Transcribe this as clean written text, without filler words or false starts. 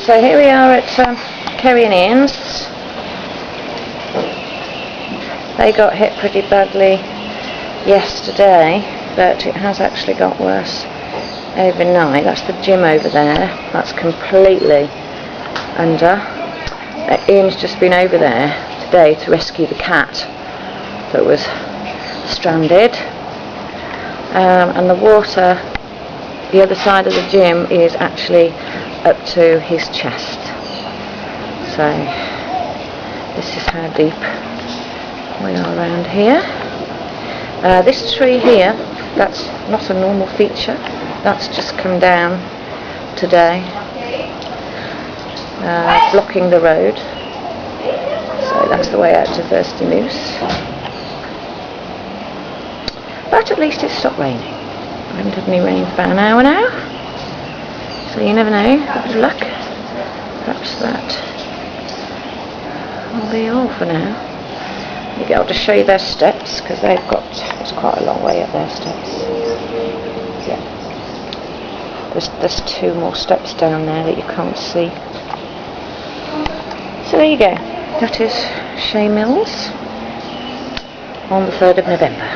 So here we are at Kerry and Ian's. They got hit pretty badly yesterday, but it has actually got worse overnight. That's the gym over there. That's completely under. Ian's just been over there today to rescue the cat that was stranded. And the water, the other side of the gym, is actually up to his chest. So this is how deep we are around here. This tree here, that's not a normal feature. That's just come down today, blocking the road. So that's the way out to Thirsty Moose. But at least it's stopped raining. I haven't had any rain for an hour now. So you never know, a bit of luck. Perhaps that will be all for now. I'll just show you their steps, because they've got, it's quite a long way up their steps. Yeah. There's 2 more steps down there that you can't see. So there you go. That is Chez Mills on the 3rd of November.